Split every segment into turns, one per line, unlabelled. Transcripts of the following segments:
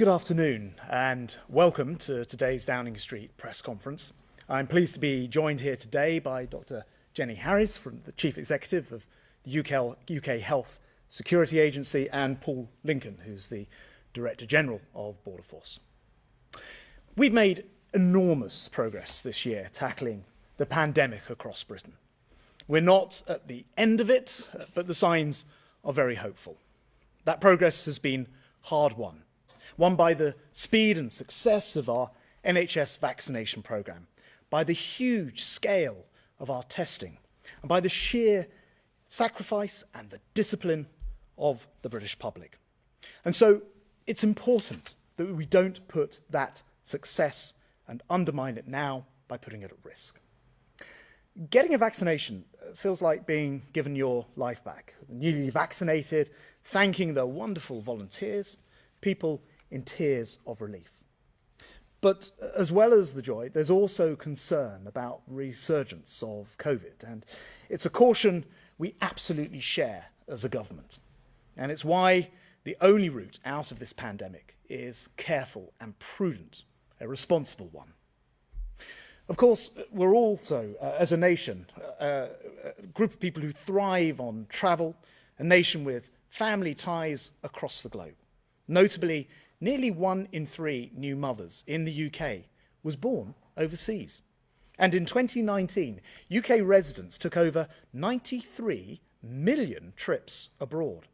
Good afternoon and welcome to today's Downing Street press conference. I'm pleased to be joined here today by Dr. Jenny Harries, the Chief Executive of the UK Health Security Agency, and Paul Lincoln, who's the Director General of Border Force. We've made enormous progress this year tackling the pandemic across Britain. We're not at the end of it, but the signs are very hopeful. That progress has been hard won by the speed and success of our NHS vaccination programme, by the huge scale of our testing, and by the sheer sacrifice and the discipline of the British public. And so it's important that we don't put that success and undermine it now by putting it at risk. Getting a vaccination feels like being given your life back. The newly vaccinated, thanking the wonderful volunteers, people in tears of relief. But as well as the joy, there's also concern about resurgence of COVID, and it's a caution we absolutely share as a government. And it's why the only route out of this pandemic is careful and prudent, a responsible one. Of course, we're also, as a nation, a group of people who thrive on travel, a nation with family ties across the globe. Notably, nearly 1 in 3 new mothers in the UK was born overseas. And in 2019, UK residents took over 93 million trips abroad.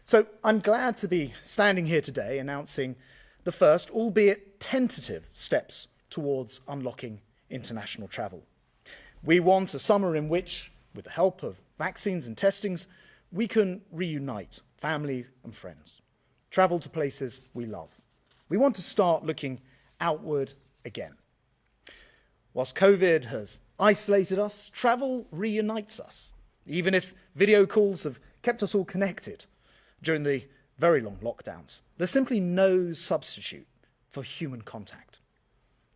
So I'm glad to be standing here today announcing the first, albeit tentative, steps towards unlocking international travel. We want a summer in which, with the help of vaccines and testings, we can reunite families and friends, travel to places we love. We want to start looking outward again. Whilst COVID has isolated us, travel reunites us, even if video calls have kept us all connected during the very long lockdowns. There's simply no substitute for human contact.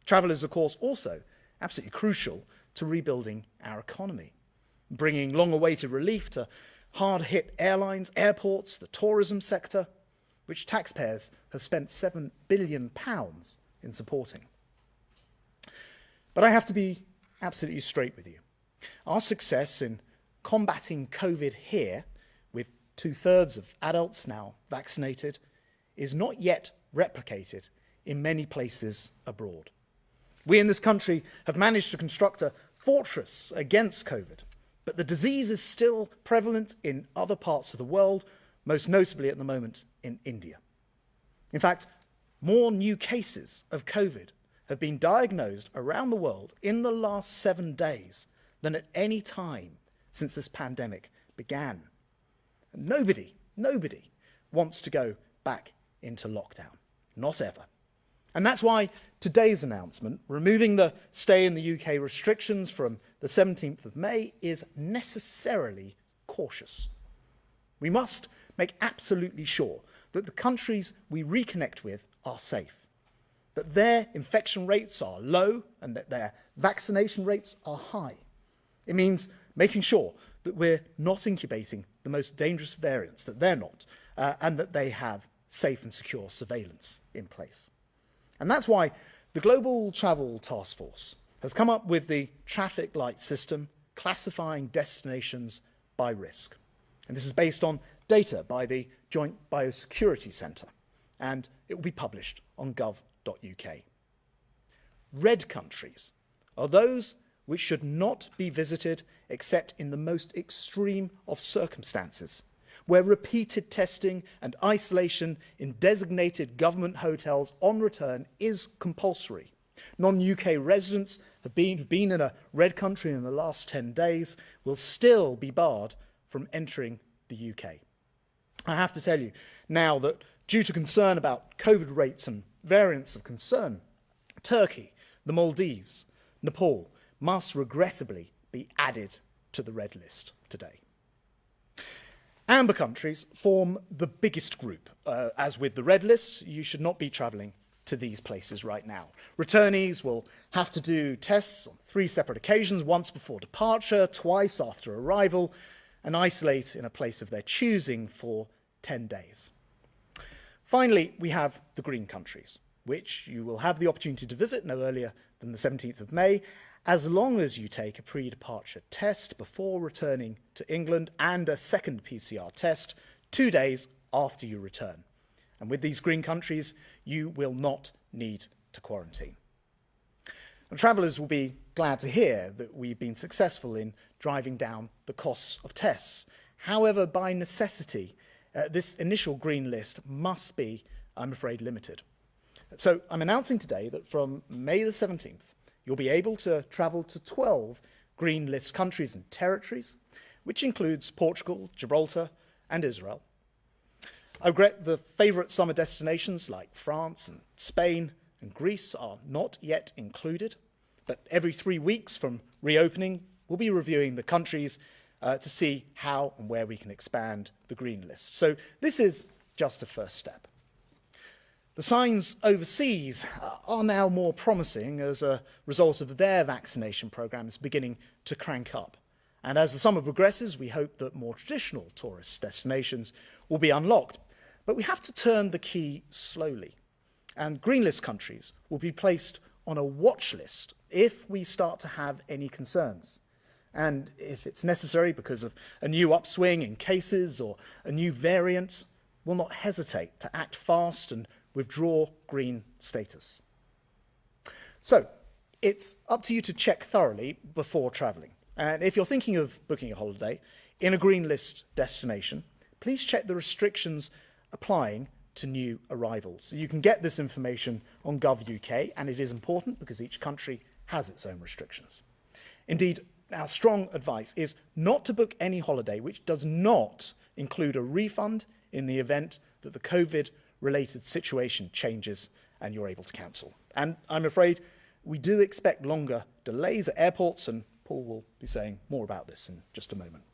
Travel is, of course, also absolutely crucial to rebuilding our economy, bringing long-awaited relief to hard-hit airlines, airports, the tourism sector, which taxpayers have spent £7 billion in supporting. But I have to be absolutely straight with you. Our success in combating COVID here, with 2/3 of adults now vaccinated, is not yet replicated in many places abroad. We in this country have managed to construct a fortress against COVID, but the disease is still prevalent in other parts of the world, most notably at the moment in India. In fact, more new cases of COVID have been diagnosed around the world in the last 7 days than at any time since this pandemic began. And nobody wants to go back into lockdown, not ever. And that's why today's announcement, removing the stay in the UK restrictions from the 17th of May, is necessarily cautious. We must make absolutely sure that the countries we reconnect with are safe, that their infection rates are low and that their vaccination rates are high. It means making sure that we're not incubating the most dangerous variants, that they're not, and that they have safe and secure surveillance in place. And that's why the Global Travel Task Force has come up with the traffic light system classifying destinations by risk. And this is based on data by the Joint Biosecurity Centre, and it will be published on gov.uk. Red countries are those which should not be visited except in the most extreme of circumstances, where repeated testing and isolation in designated government hotels on return is compulsory. Non-UK residents who've been in a red country in the last 10 days will still be barred from entering the UK. I have to tell you now that due to concern about COVID rates and variants of concern, Turkey, the Maldives, Nepal must regrettably be added to the red list today. Amber countries form the biggest group. As with the red list, you should not be travelling to these places right now. Returnees will have to do tests on 3 separate occasions, once before departure, twice after arrival, and isolate in a place of their choosing for 10 days. Finally, we have the green countries, which you will have the opportunity to visit no earlier than the 17th of May, as long as you take a pre-departure test before returning to England and a second PCR test 2 days after you return. And with these green countries, you will not need to quarantine. And travellers will be glad to hear that we've been successful in driving down the costs of tests. However, by necessity, this initial green list must be, I'm afraid, limited. So I'm announcing today that from May the 17th, you'll be able to travel to 12 green list countries and territories, which includes Portugal, Gibraltar, and Israel. I regret the favourite summer destinations like France and Spain and Greece are not yet included, but every 3 weeks from reopening, we'll be reviewing the countries to see how and where we can expand the green list. So this is just a first step. The signs overseas are now more promising as a result of their vaccination programmes beginning to crank up. And as the summer progresses, we hope that more traditional tourist destinations will be unlocked. But we have to turn the key slowly. And green list countries will be placed on a watch list if we start to have any concerns. And if it's necessary because of a new upswing in cases or a new variant, we'll not hesitate to act fast and withdraw green status. So it's up to you to check thoroughly before travelling. And if you're thinking of booking a holiday in a green list destination, please check the restrictions applying to new arrivals. You can get this information on Gov.uk, and it is important because each country has its own restrictions. Indeed, our strong advice is not to book any holiday which does not include a refund in the event that the COVID-related situation changes and you're able to cancel. And I'm afraid we do expect longer delays at airports, and Paul will be saying more about this in just a moment.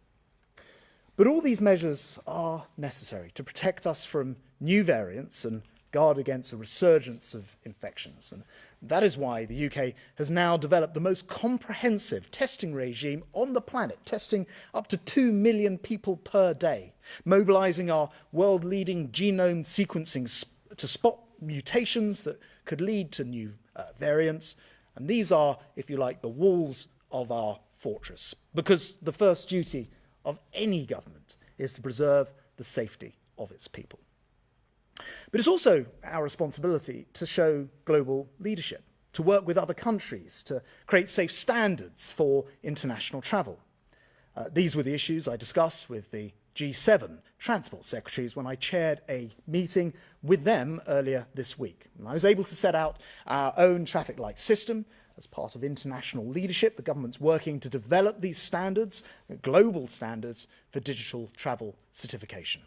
But all these measures are necessary to protect us from new variants and guard against a resurgence of infections. And that is why the UK has now developed the most comprehensive testing regime on the planet, testing up to 2 million people per day, mobilising our world-leading genome sequencing to spot mutations that could lead to new variants. And these are, if you like, the walls of our fortress, because the first duty of any government is to preserve the safety of its people. But it's also our responsibility to show global leadership, to work with other countries, to create safe standards for international travel. These were the issues I discussed with the G7 transport secretaries when I chaired a meeting with them earlier this week. And I was able to set out our own traffic light system. As part of international leadership, the government's working to develop these standards, global standards for digital travel certification.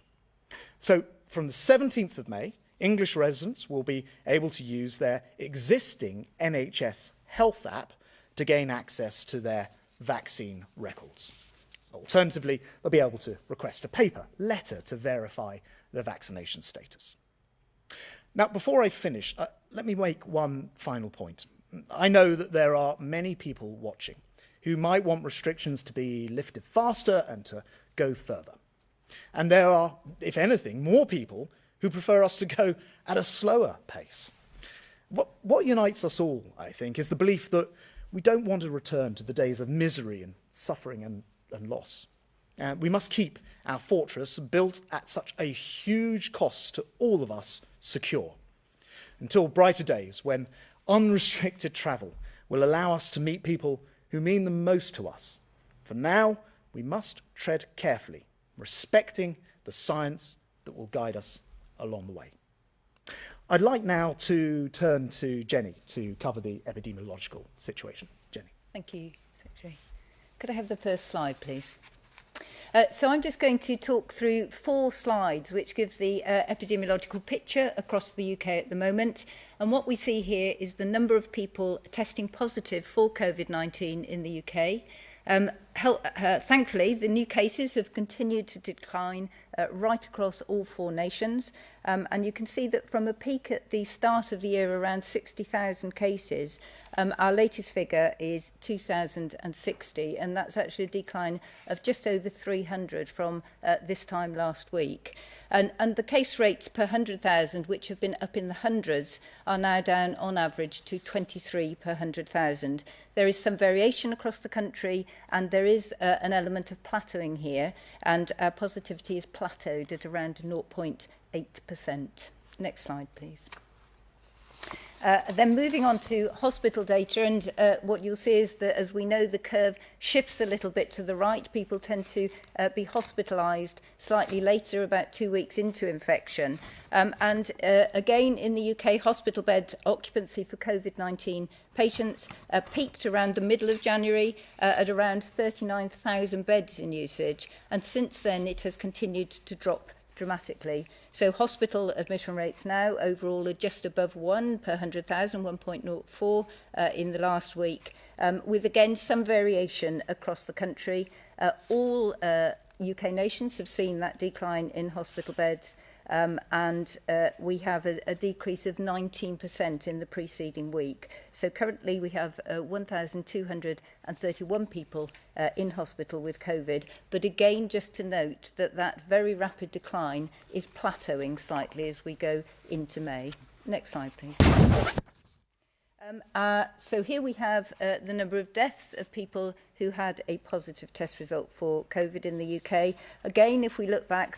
So from the 17th of May, English residents will be able to use their existing NHS Health app to gain access to their vaccine records. Alternatively, they'll be able to request a paper letter to verify their vaccination status. Now, before I finish, let me make one final point. I know that there are many people watching who might want restrictions to be lifted faster and to go further. And there are, if anything, more people who prefer us to go at a slower pace. What unites us all, I think, is the belief that we don't want to return to the days of misery and suffering and loss. We must keep our fortress built at such a huge cost to all of us secure until brighter days when unrestricted travel will allow us to meet people who mean the most to us. For now, we must tread carefully, respecting the science that will guide us along the way. I'd like now to turn to Jenny to cover the epidemiological situation. Jenny.
Thank you, Secretary. Could I have the first slide, please? So I'm just going to talk through 4 slides which give the epidemiological picture across the UK at the moment. And what we see here is the number of people testing positive for COVID-19 in the UK. Thankfully, the new cases have continued to decline right across all 4 nations. And you can see that from a peak at the start of the year, around 60,000 cases, our latest figure is 2,060, and that's actually a decline of just over 300 from this time last week. And the case rates per 100,000, which have been up in the hundreds, are now down on average to 23 per 100,000. There is some variation across the country, and there is an element of plateauing here, and our positivity is plateaued at around 0.8%. Next slide, please. Then moving on to hospital data, and what you'll see is that, as we know, the curve shifts a little bit to the right. People tend to be hospitalised slightly later, about 2 weeks into infection. Again, in the UK, hospital bed occupancy for COVID-19 patients peaked around the middle of January at around 39,000 beds in usage, and since then it has continued to drop dramatically. So hospital admission rates now overall are just above 1 per 100,000, 1.04 in the last week, with again some variation across the country. All UK nations have seen that decline in hospital beds, and we have a decrease of 19% in the preceding week. So currently we have 1,231 people in hospital with COVID, but again, just to note that that very rapid decline is plateauing slightly as we go into May. Next slide, please. So here we have the number of deaths of people who had a positive test result for COVID in the UK. Again, if we look back,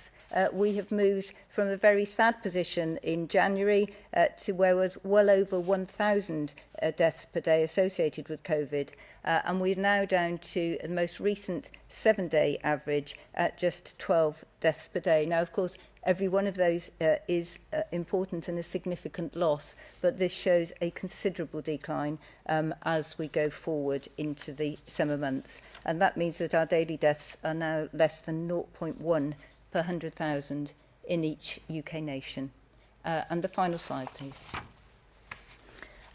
we have moved from a very sad position in January to where was well over 1,000 deaths per day associated with COVID. And we're now down to the most recent 7-day average at just 12 deaths per day. Now, of course, every one of those is important and a significant loss, but this shows a considerable decline as we go forward into the summer months. And that means that our daily deaths are now less than 0.1 per 100,000 in each UK nation. And the final slide, please.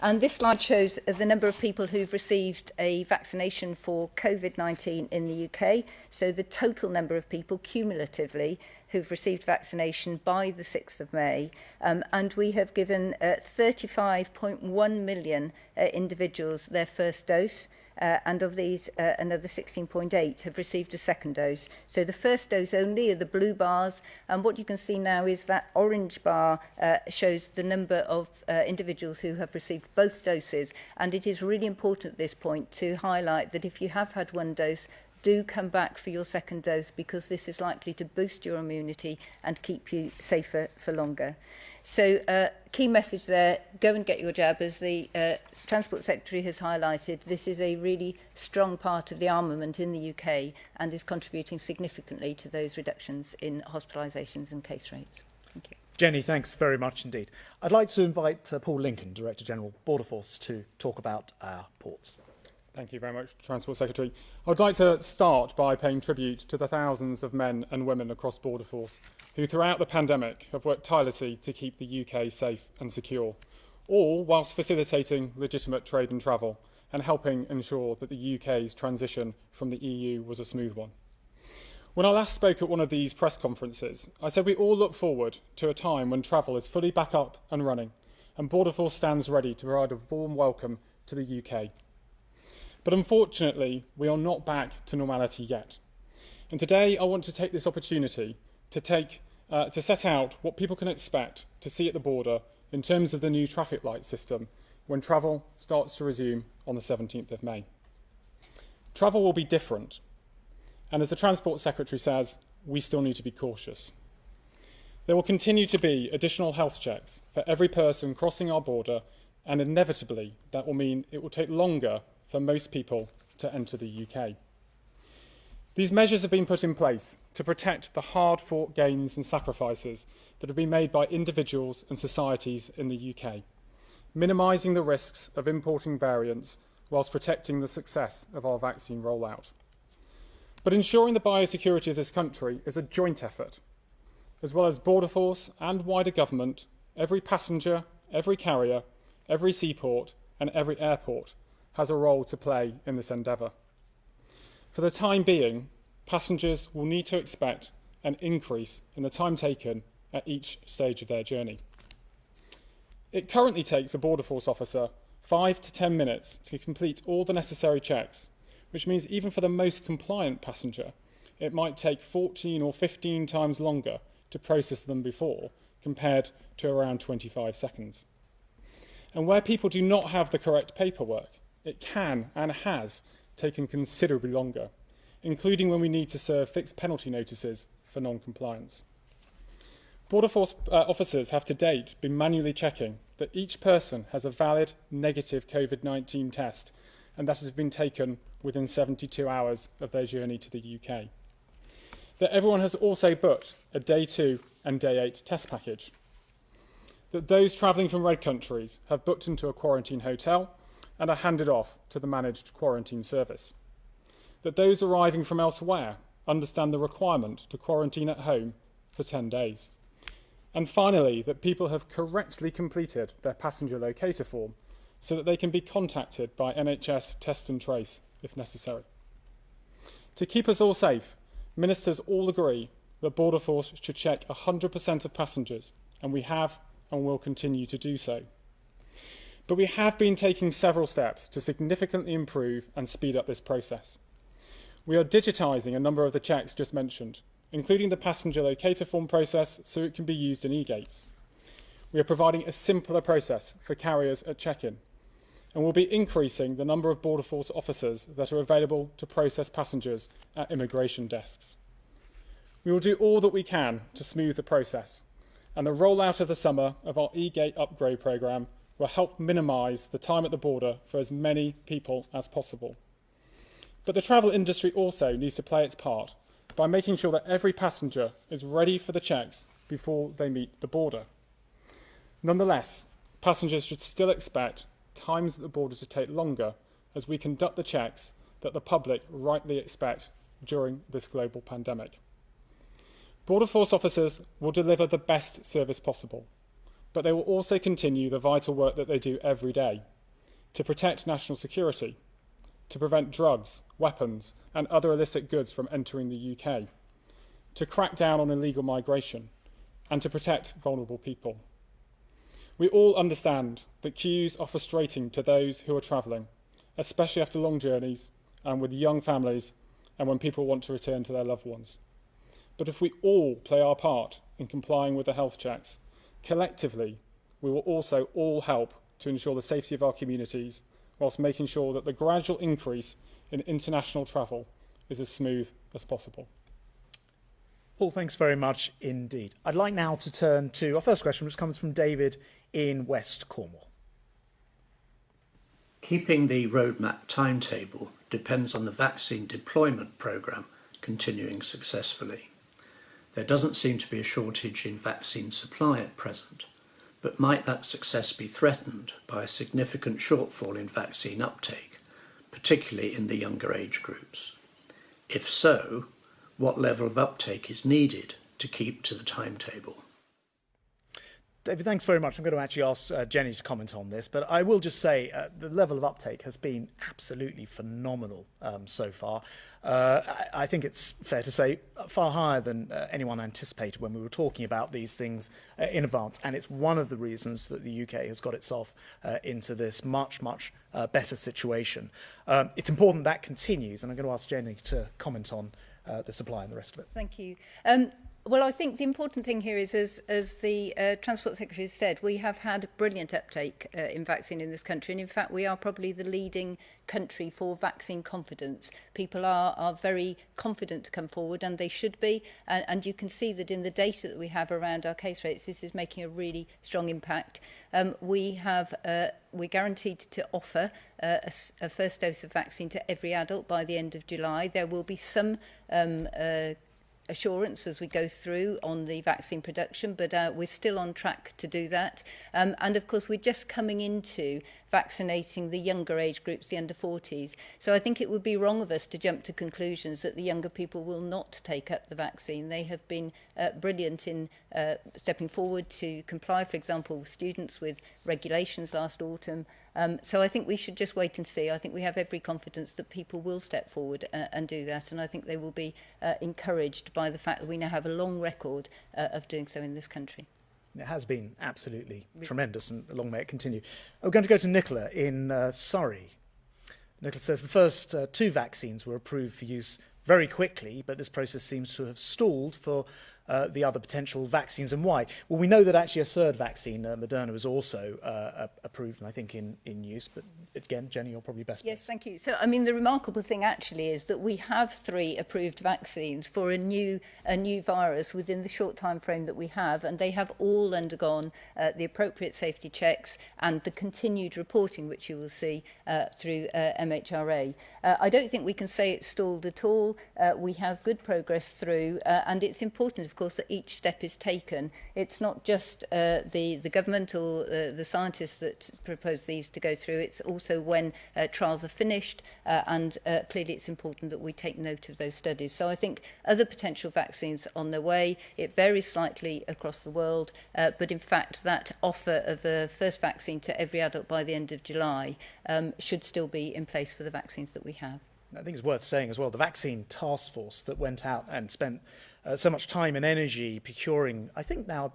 And this slide shows the number of people who've received a vaccination for COVID-19 in the UK. So the total number of people cumulatively who've received vaccination by the 6th of May. And we have given 35.1 million individuals their first dose. And of these, another 16.8 have received a second dose. So the first dose only are the blue bars. And what you can see now is that orange bar shows the number of individuals who have received both doses. And it is really important at this point to highlight that if you have had one dose, do come back for your second dose, because this is likely to boost your immunity and keep you safer for longer. So key message there, go and get your jab. As the Transport Secretary has highlighted, this is a really strong part of the armament in the UK and is contributing significantly to those reductions in hospitalisations and case rates. Thank you.
Jenny, thanks very much indeed. I'd like to invite Paul Lincoln, Director General, Border Force, to talk about our ports.
Thank you very much, Transport Secretary. I would like to start by paying tribute to the thousands of men and women across Border Force who throughout the pandemic have worked tirelessly to keep the UK safe and secure, all whilst facilitating legitimate trade and travel and helping ensure that the UK's transition from the EU was a smooth one. When I last spoke at one of these press conferences, I said we all look forward to a time when travel is fully back up and running, and Border Force stands ready to provide a warm welcome to the UK. But unfortunately, we are not back to normality yet. And today I want to take this opportunity to set out what people can expect to see at the border in terms of the new traffic light system when travel starts to resume on the 17th of May. Travel will be different. And as the Transport Secretary says, we still need to be cautious. There will continue to be additional health checks for every person crossing our border, and inevitably that will mean it will take longer for most people to enter the UK. These measures have been put in place to protect the hard-fought gains and sacrifices that have been made by individuals and societies in the UK, minimising the risks of importing variants whilst protecting the success of our vaccine rollout. But ensuring the biosecurity of this country is a joint effort. As well as Border Force and wider government, every passenger, every carrier, every seaport and every airport has a role to play in this endeavour. For the time being, passengers will need to expect an increase in the time taken at each stage of their journey. It currently takes a border force officer 5 to 10 minutes to complete all the necessary checks, which means even for the most compliant passenger, it might take 14 or 15 times longer to process them before, compared to around 25 seconds. And where people do not have the correct paperwork, it can and has taken considerably longer, including when we need to serve fixed penalty notices for non-compliance. Border Force officers have to date been manually checking that each person has a valid negative COVID-19 test, and that has been taken within 72 hours of their journey to the UK. That everyone has also booked a day 2 and day 8 test package. That those travelling from red countries have booked into a quarantine hotel and are handed off to the managed quarantine service. That those arriving from elsewhere understand the requirement to quarantine at home for 10 days. And finally, that people have correctly completed their passenger locator form so that they can be contacted by NHS Test and Trace if necessary. To keep us all safe, ministers all agree that Border Force should check 100% of passengers, and we have and will continue to do so. But we have been taking several steps to significantly improve and speed up this process. We are digitising a number of the checks just mentioned, including the passenger locator form process so it can be used in e-gates. We are providing a simpler process for carriers at check-in, and we'll be increasing the number of Border Force officers that are available to process passengers at immigration desks. We will do all that we can to smooth the process, and the rollout of the summer of our e-gate upgrade programme will help minimise the time at the border for as many people as possible. But the travel industry also needs to play its part by making sure that every passenger is ready for the checks before they meet the border. Nonetheless, passengers should still expect times at the border to take longer as we conduct the checks that the public rightly expect during this global pandemic. Border Force officers will deliver the best service possible, but they will also continue the vital work that they do every day to protect national security, to prevent drugs, weapons and other illicit goods from entering the UK, to crack down on illegal migration and to protect vulnerable people. We all understand that queues are frustrating to those who are travelling, especially after long journeys and with young families and when people want to return to their loved ones. But if we all play our part in complying with the health checks, collectively we will also all help to ensure the safety of our communities whilst making sure that the gradual increase in international travel is as smooth as possible.
Paul, thanks very much indeed. I'd like now to turn to our first question, which comes from David in West Cornwall.
Keeping the roadmap timetable depends on the vaccine deployment programme continuing successfully. There doesn't seem to be a shortage in vaccine supply at present, but might that success be threatened by a significant shortfall in vaccine uptake, particularly in the younger age groups? If so, what level of uptake is needed to keep to the timetable?
David, thanks very much. I'm going to actually ask Jenny to comment on this, but I will just say the level of uptake has been absolutely phenomenal so far. I think it's fair to say far higher than anyone anticipated when we were talking about these things in advance, and it's one of the reasons that the UK has got itself into this much better situation. It's important that continues, and I'm going to ask Jenny to comment on the supply and the rest of it.
Thank you. Well, I think the important thing here is, as the Transport Secretary has said, we have had brilliant uptake in vaccine in this country. And in fact, we are probably the leading country for vaccine confidence. People are very confident to come forward, and they should be. And you can see that in the data that we have around our case rates, this is making a really strong impact. We're guaranteed to offer a first dose of vaccine to every adult by the end of July. There will be some assurance as we go through on the vaccine production, but we're still on track to do that. And of course, we're just coming into vaccinating the younger age groups, the under 40s. So I think it would be wrong of us to jump to conclusions that the younger people will not take up the vaccine. They have been brilliant in stepping forward to comply, for example, students with regulations last autumn, So I think we should just wait and see. I think we have every confidence that people will step forward and do that, and I think they will be encouraged by the fact that we now have a long record of doing so in this country.
It has been absolutely tremendous, and long may it continue. We're going to go to Nicola in Surrey. Nicola says the first 2 vaccines were approved for use very quickly, but this process seems to have stalled for the other potential vaccines. And why? Well, we know that actually a third vaccine, Moderna, was also approved, and I think in use. But again, Jenny, you're probably best.
Yes, thank you. So, I mean, the remarkable thing actually is that we have 3 approved vaccines for a new virus within the short time frame that we have, and they have all undergone the appropriate safety checks and the continued reporting, which you will see through MHRA. I don't think we can say it's stalled at all. We have good progress through, and it's important, of course, that each step is taken. It's not just the government or the scientists that propose these to go through. It's also when trials are finished, and clearly it's important that we take note of those studies. So I think other potential vaccines on their way. It varies slightly across the world, but in fact that offer of a first vaccine to every adult by the end of July should still be in place for the vaccines that we have.
I think it's worth saying as well, the vaccine task force that went out and spent so much time and energy procuring, I think the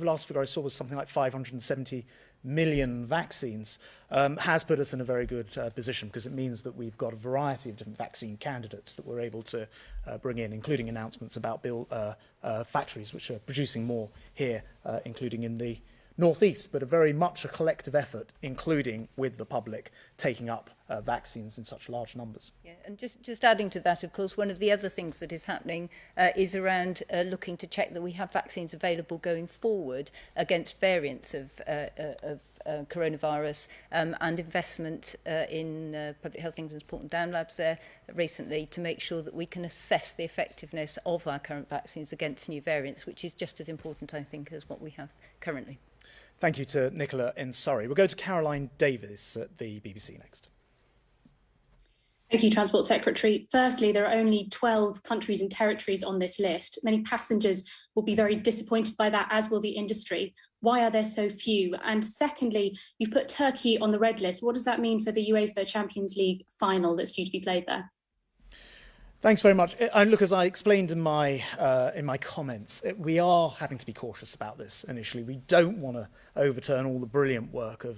last figure I saw was something like 570 million vaccines, has put us in a very good position, because it means that we've got a variety of different vaccine candidates that we're able to bring in, including announcements about factories which are producing more here, including in the northeast, but very much a collective effort, including with the public taking up vaccines in such large numbers.
Yeah, and just adding to that, of course, one of the other things that is happening is around looking to check that we have vaccines available going forward against variants of coronavirus, and investment in Public Health England's Porton Down labs there recently to make sure that we can assess the effectiveness of our current vaccines against new variants, which is just as important, I think, as what we have currently.
Thank you to Nicola in Surrey. We'll go to Caroline Davis at the BBC next.
Thank you, Transport Secretary. Firstly, there are only 12 countries and territories on this list. Many passengers will be very disappointed by that, as will the industry. Why are there so few? And secondly, you've put Turkey on the red list. What does that mean for the UEFA Champions League final that's due to be played there?
Thanks very much. Look, as I explained in my comments, we are having to be cautious about this initially. We don't want to overturn all the brilliant work of,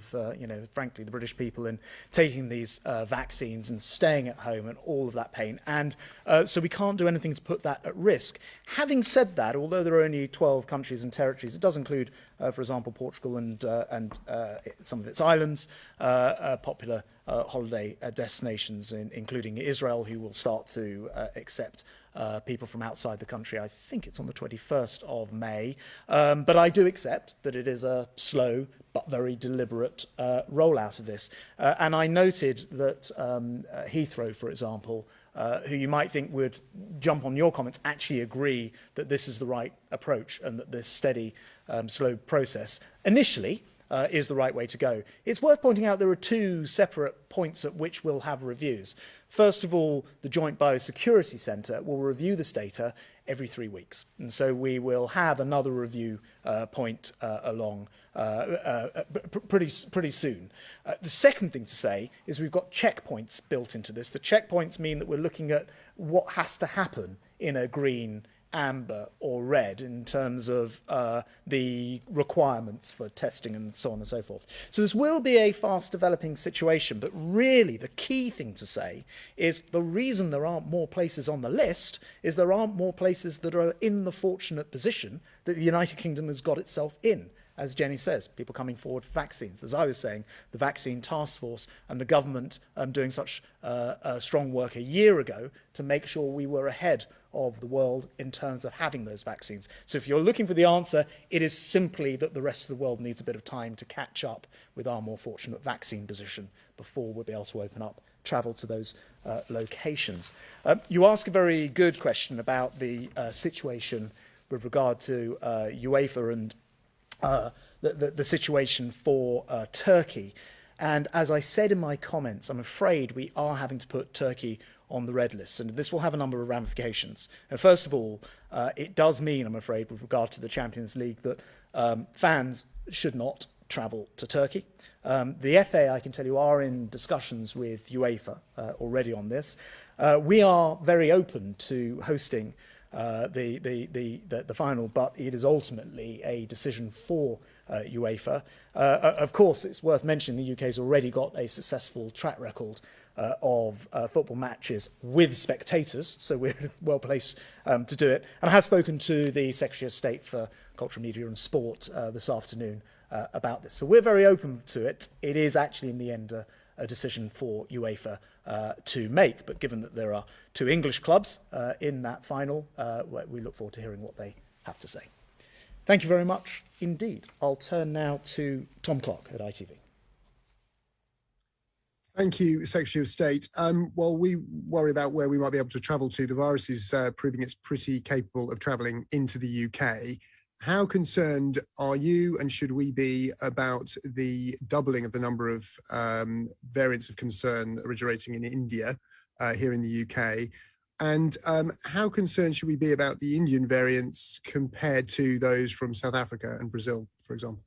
frankly, the British people in taking these vaccines and staying at home and all of that pain. And so we can't do anything to put that at risk. Having said that, although there are only 12 countries and territories, it does include, for example, Portugal and some of its islands, popular holiday destinations, including Israel, who will start to accept people from outside the country. I think it's on the 21st of May. But I do accept that it is a slow but very deliberate rollout of this. And I noted that Heathrow, for example, who you might think would jump on your comments, actually agree that this is the right approach and that this steady, slow process initially is the right way to go. It's worth pointing out there are 2 separate points at which we'll have reviews. First of all, the Joint Biosecurity Centre will review this data every 3 weeks. And so we will have another review point along pretty soon. The second thing to say is we've got checkpoints built into this. The checkpoints mean that we're looking at what has to happen in a green, amber or red in terms of the requirements for testing and so on and so forth. So this will be a fast developing situation, but really the key thing to say is the reason there aren't more places on the list is there aren't more places that are in the fortunate position that the United Kingdom has got itself in. As Jenny says, people coming forward for vaccines. As I was saying, the vaccine task force and the government doing such strong work a year ago to make sure we were ahead of the world in terms of having those vaccines. So if you're looking for the answer, it is simply that the rest of the world needs a bit of time to catch up with our more fortunate vaccine position before we'll be able to open up travel to those locations. You ask a very good question about the situation with regard to UEFA and the situation for Turkey. And as I said in my comments, I'm afraid we are having to put Turkey on the red list, and this will have a number of ramifications. And first of all, it does mean, I'm afraid, with regard to the Champions League, that fans should not travel to Turkey. The FA, I can tell you, are in discussions with UEFA already on this. We are very open to hosting the final, but it is ultimately a decision for UEFA. Of course, it's worth mentioning the UK has already got a successful track record of football matches with spectators, so we're well placed to do it. And I have spoken to the Secretary of State for Culture, Media and Sport this afternoon about this. So we're very open to it. It is actually in the end a decision for UEFA to make, but given that there are two English clubs in that final, we look forward to hearing what they have to say. Thank you very much indeed. I'll turn now to Tom Clark at ITV.
Thank you, Secretary of State. While we worry about where we might be able to travel to, the virus is proving it's pretty capable of travelling into the UK. How concerned are you, and should we be, about the doubling of the number of variants of concern originating in India here in the UK? And how concerned should we be about the Indian variants compared to those from South Africa and Brazil, for example?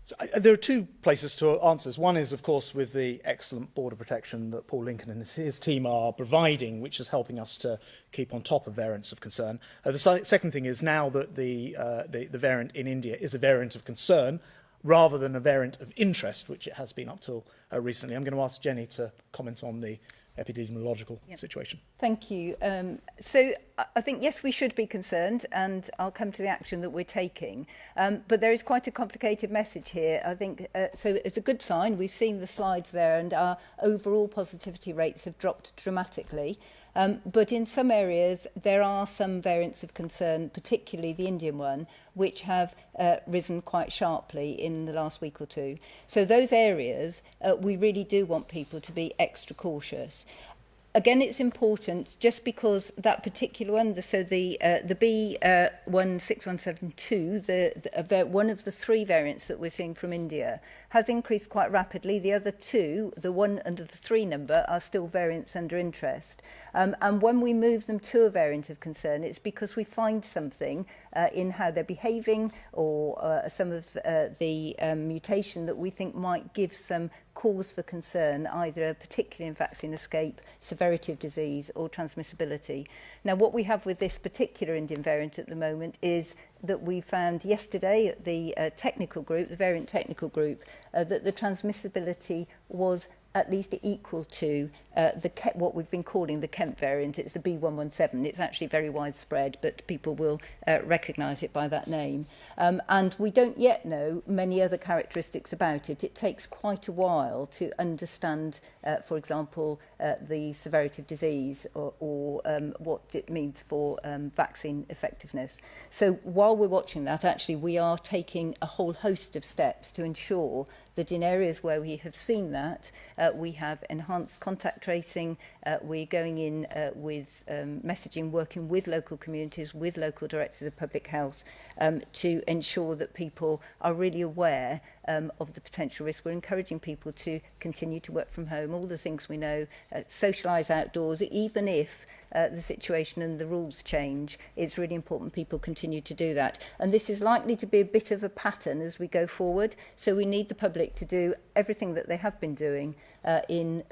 So, there are two places to answer this. One is, of course, with the excellent border protection that Paul Lincoln and his team are providing, which is helping us to keep on top of variants of concern. The second thing is now that the variant in India is a variant of concern rather than a variant of interest, which it has been up till recently. I'm going to ask Jenny to comment on the epidemiological situation.
Thank you. So I think, yes, we should be concerned, and I'll come to the action that we're taking. But there is quite a complicated message here. I think, so it's a good sign. We've seen the slides there, and our overall positivity rates have dropped dramatically. But in some areas, there are some variants of concern, particularly the Indian one, which have risen quite sharply in the last week or two. So those areas, we really do want people to be extra cautious. Again, it's important, just because that particular one, so the B16172, one of the three variants that we're seeing from India, has increased quite rapidly. The other two, the 1 under the 3 number, are still variants under interest. And when we move them to a variant of concern, it's because we find something in how they're behaving, or some of the mutation that we think might give some cause for concern, either particularly in vaccine escape, severity of disease or transmissibility. Now, what we have with this particular Indian variant at the moment is that we found yesterday at the technical group, the variant technical group, that the transmissibility was at least equal to what we've been calling the Kent variant. It's the B117. It's actually very widespread, but people will recognise it by that name. And we don't yet know many other characteristics about it. It takes quite a while to understand, for example, the severity of disease or what it means for vaccine effectiveness. So while we're watching that, actually, we are taking a whole host of steps to ensure that in areas where we have seen that, we have enhanced contact tracing, we're going in with messaging, working with local communities, with local directors of public health, to ensure that people are really aware of the potential risk. We're encouraging people to continue to work from home, all the things we know, socialise outdoors, even if the situation and the rules change. It's really important people continue to do that. And this is likely to be a bit of a pattern as we go forward. So we need the public to do everything that they have been doing in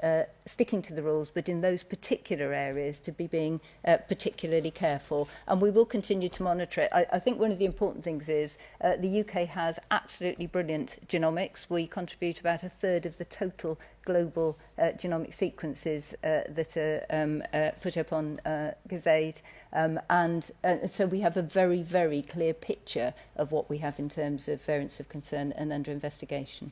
sticking to the rules, but in those particular areas to be being particularly careful. And we will continue to monitor it. I think one of the important things is the UK has absolutely brilliant genomics. We contribute about a third of the total global genomic sequences that are put up on Gazade. And so we have a very, very clear picture of what we have in terms of variants of concern and under investigation.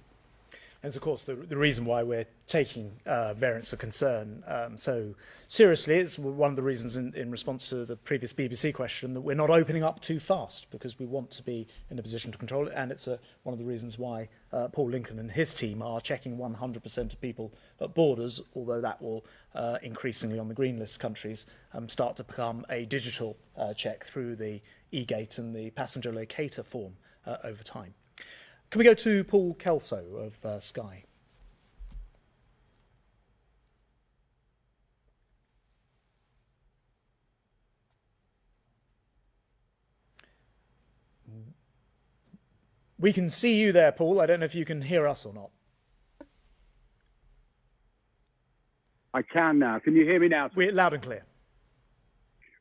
And of course, the reason why we're taking variants of concern so seriously, it's one of the reasons in response to the previous BBC question that we're not opening up too fast, because we want to be in a position to control it. And it's one of the reasons why Paul Lincoln and his team are checking 100% of people at borders, although that will increasingly on the green list countries start to become a digital check through the e-gate and the passenger locator form over time. Can we go to Paul Kelso of Sky? We can see you there, Paul. I don't know if you can hear us or not.
I can now. Can you hear me now?
We're loud and clear.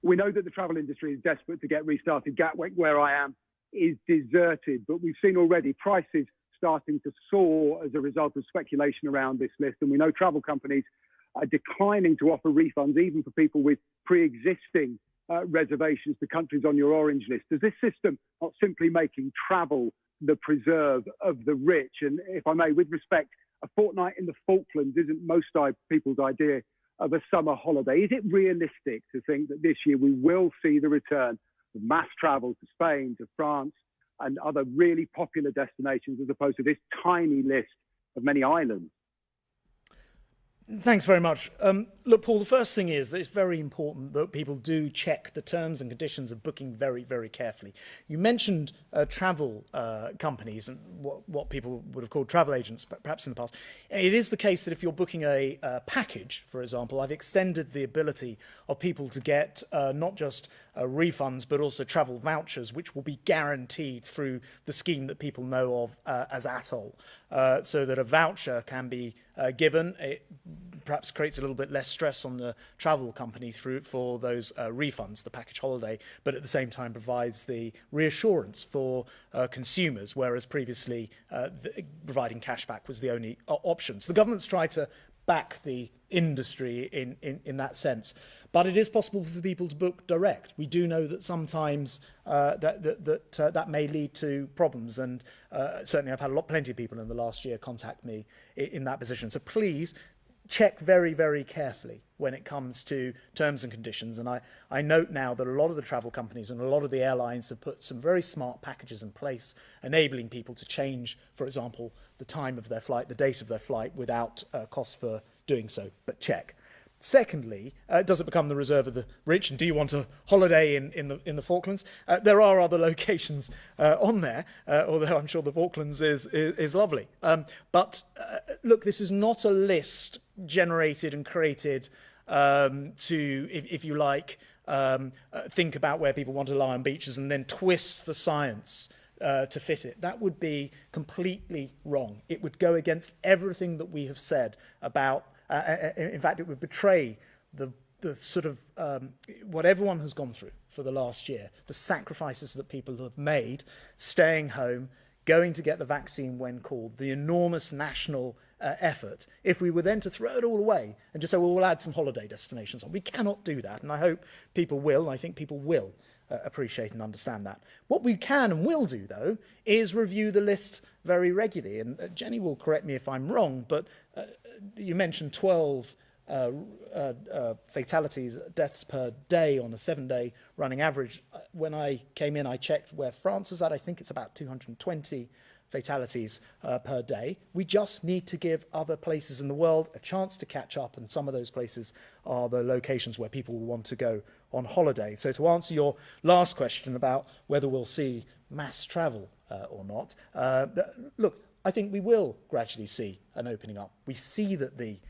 We know that the travel industry is desperate to get restarted. Gatwick, where I am, is deserted, but we've seen already prices starting to soar as a result of speculation around this list. And we know travel companies are declining to offer refunds even for people with pre-existing reservations to countries on your orange list. Is this system not simply making travel the preserve of the rich? And if I may, with respect, a fortnight in the Falklands isn't most people's idea of a summer holiday. Is it realistic to think that this year we will see the return of mass travel to Spain, to France, and other really popular destinations as opposed to this tiny list of many islands?
Thanks very much. Look, Paul, the first thing is that it's very important that people do check the terms and conditions of booking very, very carefully. You mentioned travel companies and what people would have called travel agents, perhaps in the past. It is the case that if you're booking a package, for example, I've extended the ability of people to get not just refunds, but also travel vouchers, which will be guaranteed through the scheme that people know of as ATOL, so that a voucher can be given. It perhaps creates a little bit less stress on the travel company for those refunds, the package holiday, but at the same time provides the reassurance for consumers, whereas previously providing cashback was the only option. So the government's tried to back the industry in that sense. But it is possible for people to book direct. We do know that sometimes that may lead to problems, and certainly I've had plenty of people in the last year contact me in that position. So please check very, very carefully when it comes to terms and conditions. And I note now that a lot of the travel companies and a lot of the airlines have put some very smart packages in place, enabling people to change, for example, the time of their flight, the date of their flight, without cost for doing so. But check. Secondly, does it become the reserve of the rich? And do you want a holiday in the Falklands? There are other locations on there, although I'm sure the Falklands is lovely. But look, this is not a list generated and created to, if you like, think about where people want to lie on beaches and then twist the science to fit it. That would be completely wrong. It would go against everything that we have said about. In fact, it would betray the sort of what everyone has gone through for the last year, the sacrifices that people have made, staying home, going to get the vaccine when called, the enormous national effort. If we were then to throw it all away and just say, well, we'll add some holiday destinations on, we cannot do that. And I hope people will, and I think people will appreciate and understand that. What we can and will do, though, is review the list very regularly. And Jenny will correct me if I'm wrong, but you mentioned 12 fatalities, deaths per day on a 7-day running average. When I came in, I checked where France is at. I think it's about 220 fatalities per day. We just need to give other places in the world a chance to catch up, and some of those places are the locations where people will want to go on holiday. So to answer your last question about whether we'll see mass travel or not, look, I think we will gradually see an opening up. We see that the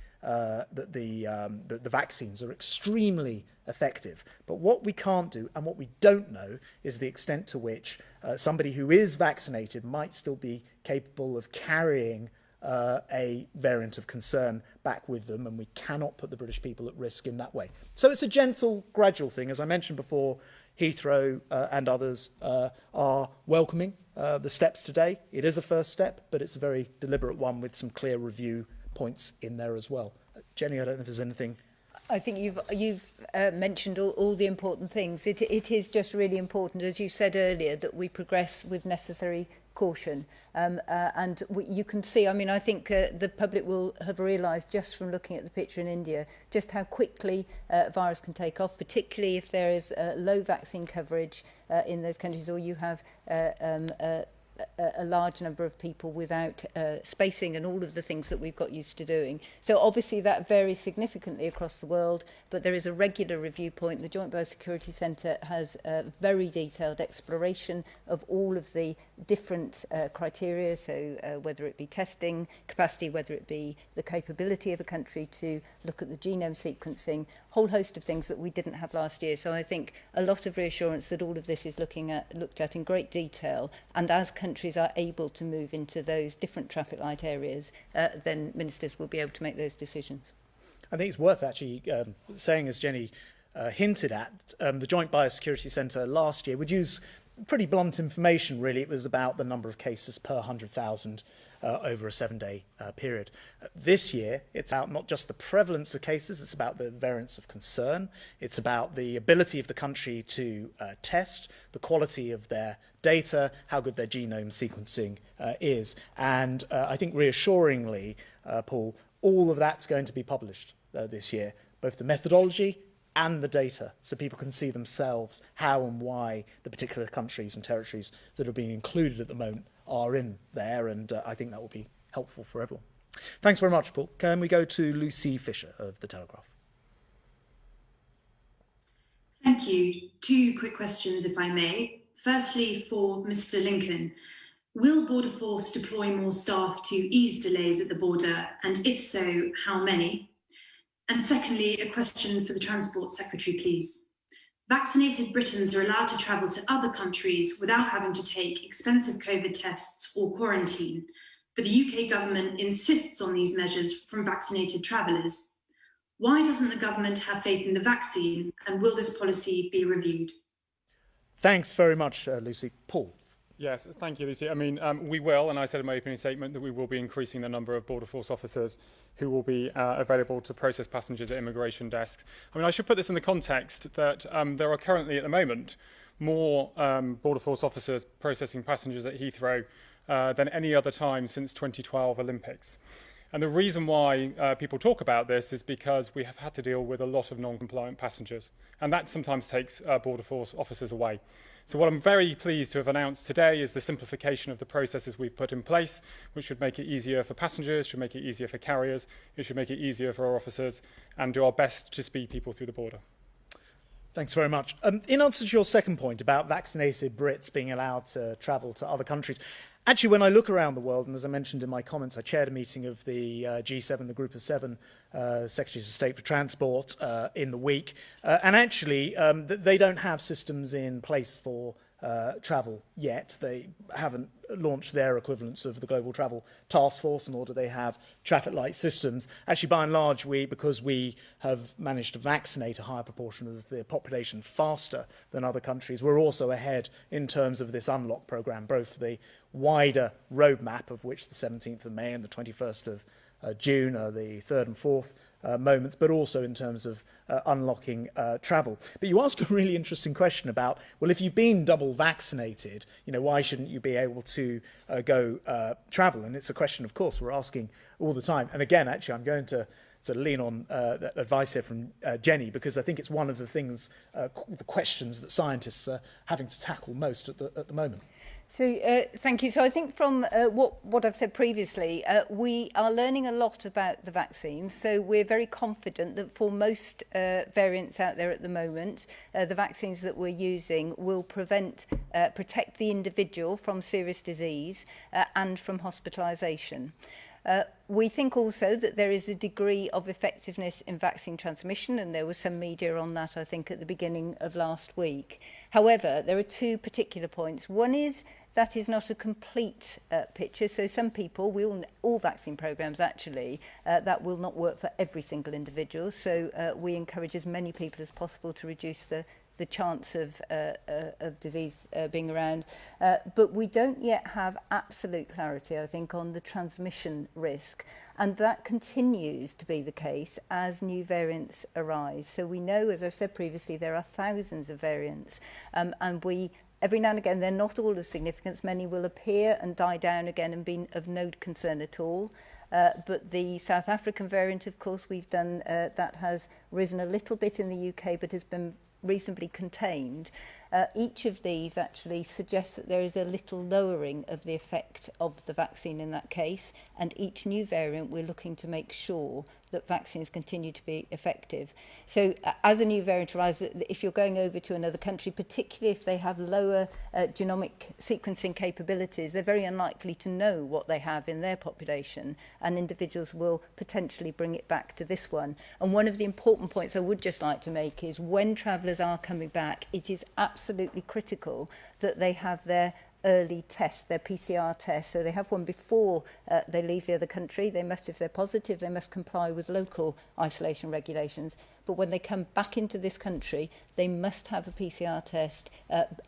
vaccines are extremely effective. But what we can't do and what we don't know is the extent to which somebody who is vaccinated might still be capable of carrying a variant of concern back with them, and we cannot put the British people at risk in that way. So it's a gentle, gradual thing. As I mentioned before, Heathrow and others are welcoming the steps today. It is a first step, but it's a very deliberate one with some clear review points in there as well. Jenny, I don't know if there's anything.
I think you've mentioned all the important things. It is just really important, as you said earlier, that we progress with necessary caution. You can see, I mean, I think the public will have realised just from looking at the picture in India just how quickly a virus can take off, particularly if there is low vaccine coverage in those countries, or you have a large number of people without spacing and all of the things that we've got used to doing. So obviously that varies significantly across the world, but there is a regular review point. The Joint Biosecurity Centre has a very detailed exploration of all of the different criteria, so whether it be testing capacity, whether it be the capability of a country to look at the genome sequencing, whole host of things that we didn't have last year. So I think a lot of reassurance that all of this is looked at in great detail, and as countries are able to move into those different traffic light areas, then ministers will be able to make those decisions.
I think it's worth actually saying, as Jenny hinted at, the Joint Biosecurity Centre last year would use pretty blunt information, really. It was about the number of cases per 100,000 over a 7-day period. This year, it's about not just the prevalence of cases, it's about the variants of concern. It's about the ability of the country to test, the quality of their data, how good their genome sequencing is. And I think reassuringly, Paul, all of that's going to be published this year, both the methodology and the data, so people can see themselves how and why the particular countries and territories that are being included at the moment are in there, and I think that will be helpful for everyone. Thanks very much, Paul. Can we go to Lucy Fisher of The Telegraph?
Thank you. 2 quick questions, if I may. Firstly, for Mr. Lincoln, will Border Force deploy more staff to ease delays at the border, and if so, how many? And secondly, a question for the Transport Secretary, please. Vaccinated Britons are allowed to travel to other countries without having to take expensive COVID tests or quarantine, but the UK government insists on these measures from vaccinated travellers. Why doesn't the government have faith in the vaccine, and will this policy be reviewed?
Thanks very much, Lucy. Paul?
Yes, thank you, Lucy. I mean, we will, and I said in my opening statement that we will be increasing the number of Border Force officers who will be available to process passengers at immigration desks. I mean, I should put this in the context that there are currently at the moment more Border Force officers processing passengers at Heathrow than any other time since 2012 Olympics. And the reason why people talk about this is because we have had to deal with a lot of non-compliant passengers, and that sometimes takes Border Force officers away. So what I'm very pleased to have announced today is the simplification of the processes we've put in place, which should make it easier for passengers, should make it easier for carriers, it should make it easier for our officers, and do our best to speed people through the border.
Thanks very much. In answer to your second point about vaccinated Brits being allowed to travel to other countries, actually, when I look around the world, and as I mentioned in my comments, I chaired a meeting of the G7, the Group of 7 Secretaries of State for Transport in the week, and actually they don't have systems in place for travel yet. They haven't launched their equivalents of the Global Travel Task Force, nor do they have traffic light systems. Actually, by and large, because we have managed to vaccinate a higher proportion of the population faster than other countries, we're also ahead in terms of this unlock programme, both the wider roadmap, of which the 17th of May and the 21st of June are the 3rd and 4th moments, but also in terms of unlocking travel. But you ask a really interesting question about, well, if you've been double vaccinated, why shouldn't you be able to go travel? And it's a question, of course, we're asking all the time. And again, actually, I'm going to lean on that advice here from Jenny, because I think it's one of the things, the questions that scientists are having to tackle most at the moment.
So thank you. So I think from what I've said previously, we are learning a lot about the vaccines. So we're very confident that for most variants out there at the moment, the vaccines that we're using will protect the individual from serious disease and from hospitalisation. We think also that there is a degree of effectiveness in vaccine transmission, and there was some media on that, I think, at the beginning of last week. However, there are 2 particular points. One is that is not a complete picture. So some people, all vaccine programmes actually, that will not work for every single individual. So we encourage as many people as possible to reduce the chance of disease being around. But we don't yet have absolute clarity, I think, on the transmission risk. And that continues to be the case as new variants arise. So we know, as I've said previously, there are thousands of variants. And every now and again, they're not all of significance. Many will appear and die down again and be of no concern at all. But the South African variant, of course, we've done, that has risen a little bit in the UK, but has been reasonably contained. Each of these actually suggests that there is a little lowering of the effect of the vaccine in that case, and each new variant we're looking to make sure that vaccines continue to be effective. So as a new variant arises, if you're going over to another country, particularly if they have lower genomic sequencing capabilities, they're very unlikely to know what they have in their population, and individuals will potentially bring it back to this one. And one of the important points I would just like to make is when travellers are coming back, it is absolutely critical that they have their early test, their PCR test. So they have one before they leave the other country. They must, if they're positive, they must comply with local isolation regulations. But when they come back into this country, they must have a PCR test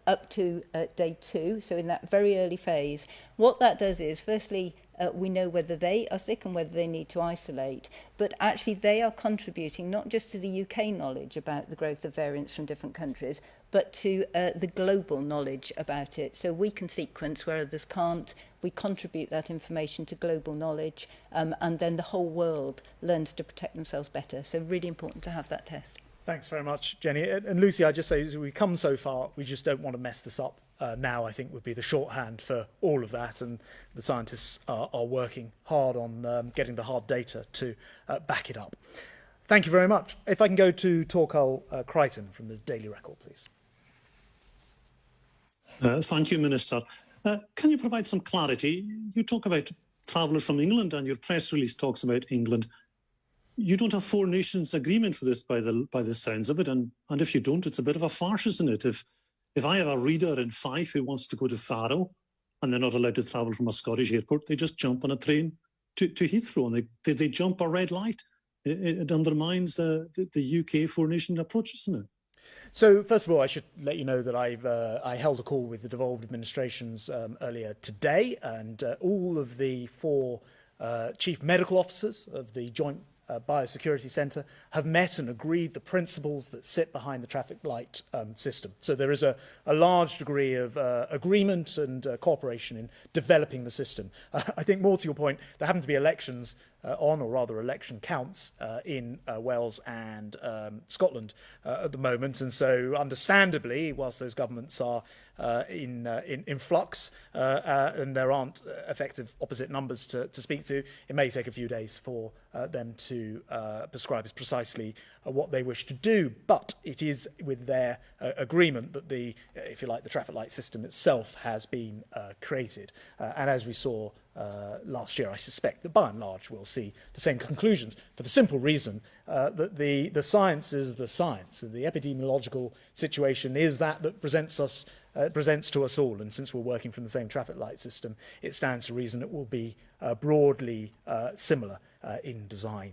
up to day 2, so in that very early phase. What that does is, firstly, we know whether they are sick and whether they need to isolate, but actually they are contributing not just to the UK knowledge about the growth of variants from different countries, but to the global knowledge about it. So we can sequence where others can't. We contribute that information to global knowledge, and then the whole world learns to protect themselves better. So really important to have that test.
Thanks very much, Jenny. And Lucy, I just say, as we come so far, we just don't want to mess this up. Now, I think, would be the shorthand for all of that, and the scientists are working hard on getting the hard data to back it up. Thank you very much. If I can go to Torquil Crichton from the Daily Record, please.
Thank you, Minister. Can you provide some clarity? You talk about travellers from England, and your press release talks about England. You don't have Four Nations agreement for this by the sounds of it, and if you don't, it's a bit of a farce, isn't it? If I have a reader in Fife who wants to go to Faro and they're not allowed to travel from a Scottish airport, they just jump on a train to Heathrow, and they jump a red light. It undermines the UK Four Nation approach, doesn't it?
So, first of all, I should let you know that I held a call with the devolved administrations earlier today, and all of the 4 chief medical officers of the Joint Biosecurity Centre have met and agreed the principles that sit behind the traffic light system. So there is a large degree of agreement and cooperation in developing the system. I think more to your point, there happen to be elections on, or rather election counts, in Wales and Scotland at the moment. And so understandably, whilst those governments are in flux and there aren't effective opposite numbers to speak to, it may take a few days for them to prescribe precisely what they wish to do. But it is with their agreement that if you like, the traffic light system itself has been created. And as we saw last year, I suspect that by and large we'll see the same conclusions, for the simple reason that the science is the science. The epidemiological situation is that presents to us all, and since we're working from the same traffic light system, it stands to reason it will be broadly similar in design.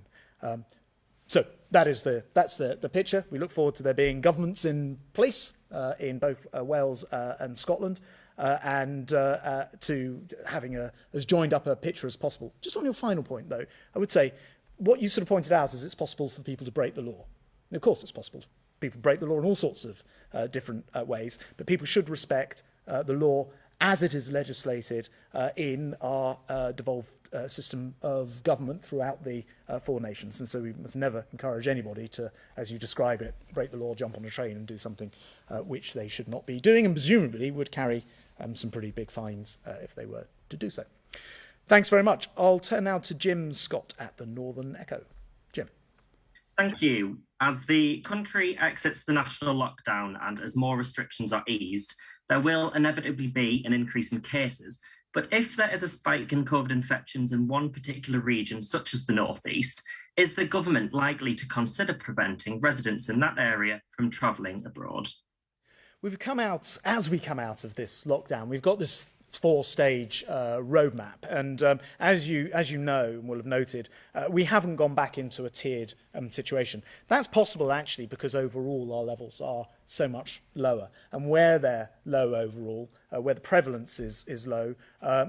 So that's the picture. We look forward to there being governments in place in both Wales and Scotland, and to having as joined up a picture as possible. Just on your final point, though, I would say what you sort of pointed out is it's possible for people to break the law. And of course, it's possible for people to break the law in all sorts of different ways, but people should respect the law as it is legislated in our devolved system of government throughout the 4 nations. And so we must never encourage anybody to, as you describe it, break the law, jump on a train and do something which they should not be doing, and presumably would carry some pretty big fines if they were to do so. Thanks very much. I'll turn now to Jim Scott at the Northern Echo. Jim.
Thank you. As the country exits the national lockdown and as more restrictions are eased, there will inevitably be an increase in cases. But if there is a spike in COVID infections in one particular region, such as the North East, is the government likely to consider preventing residents in that area from travelling abroad?
As we come out of this lockdown, we've got this 4-stage roadmap, and as you know and will have noted, we haven't gone back into a tiered situation. That's possible actually because overall our levels are so much lower, and where they're low overall, where the prevalence is low,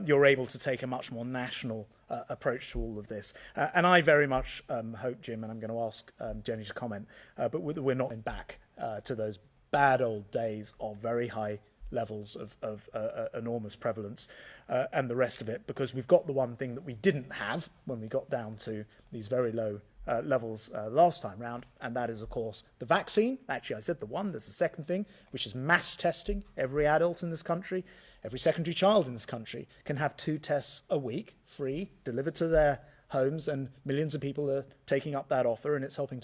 you're able to take a much more national approach to all of this. And I very much hope, Jim, and I'm going to ask Jenny to comment, but we're not going back to those bad old days of very high levels of enormous prevalence and the rest of it, because we've got the one thing that we didn't have when we got down to these very low levels last time round, and that is, of course, the vaccine. Actually, I said the one. There's a second thing, which is mass testing. Every adult in this country, every secondary child in this country can have 2 tests a week, free, delivered to their homes, and millions of people are taking up that offer, and it's helping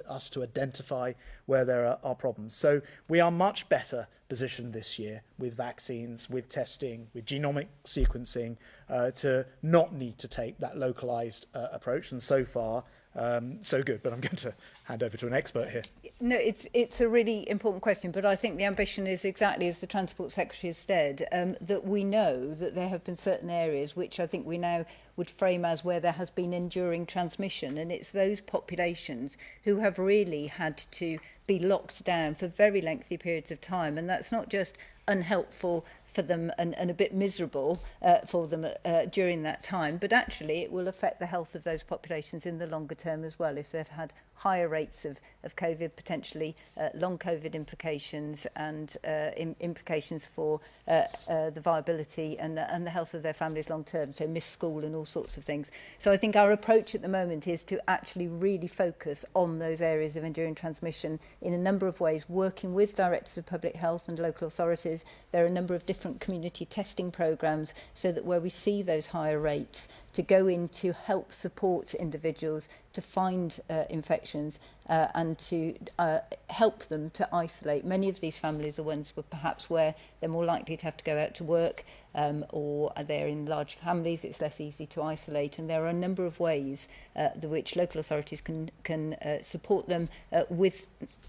us to identify where there are problems. So we are much better positioned this year with vaccines, with testing, with genomic sequencing, to not need to take that localized approach. And so far, so good. But I'm going to hand over to an expert here.
No, it's a really important question, but I think the ambition is exactly as the Transport Secretary has said, that we know that there have been certain areas which I think we now would frame as where there has been enduring transmission, and it's those populations who have really had to be locked down for very lengthy periods of time, and that's not just unhelpful for them and a bit miserable for them during that time, but actually it will affect the health of those populations in the longer term as well if they've had higher rates of COVID, potentially long COVID implications and implications for the viability and the health of their families long term, so missed school and all sorts of things. So I think our approach at the moment is to actually really focus on those areas of enduring transmission in a number of ways, working with directors of public health and local authorities. There are a number of different community testing programmes so that where we see those higher rates, to go in to help support individuals to find infections and to help them to isolate. Many of these families are ones perhaps where they're more likely to have to go out to work or they're in large families, it's less easy to isolate, and there are a number of ways the which local authorities can support them with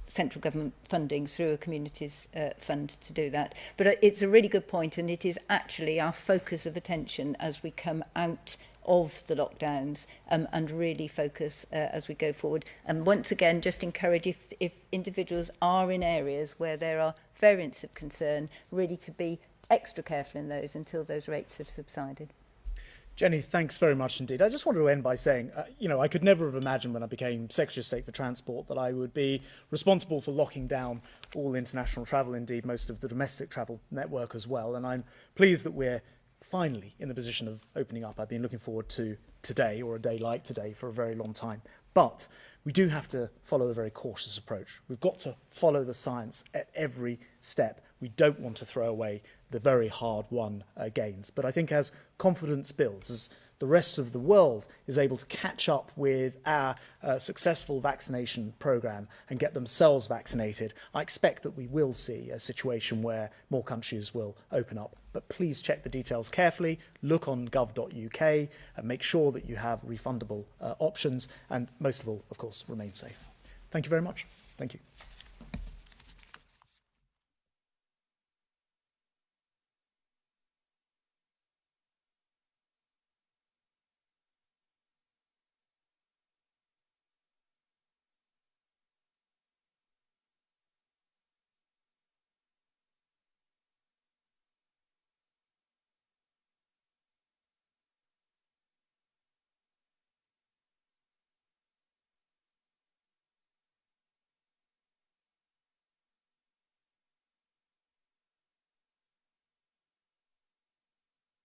central government funding through a communities fund to do that. But it's a really good point, and it is actually our focus of attention as we come out of the lockdowns and really focus as we go forward. And once again, just encourage if individuals are in areas where there are variants of concern, really to be extra careful in those until those rates have subsided.
Jenny, thanks very much indeed. I just wanted to end by saying, I could never have imagined when I became Secretary of State for Transport that I would be responsible for locking down all international travel, indeed most of the domestic travel network as well. And I'm pleased that we're finally in the position of opening up. I've been looking forward to today, or a day like today, for a very long time. But we do have to follow a very cautious approach. We've got to follow the science at every step. We don't want to throw away the very hard-won gains. But I think as confidence builds, as the rest of the world is able to catch up with our successful vaccination programme and get themselves vaccinated, I expect that we will see a situation where more countries will open up. But please check the details carefully, look on gov.uk and make sure that you have refundable options, and most of all, of course, remain safe. Thank you very much. Thank you.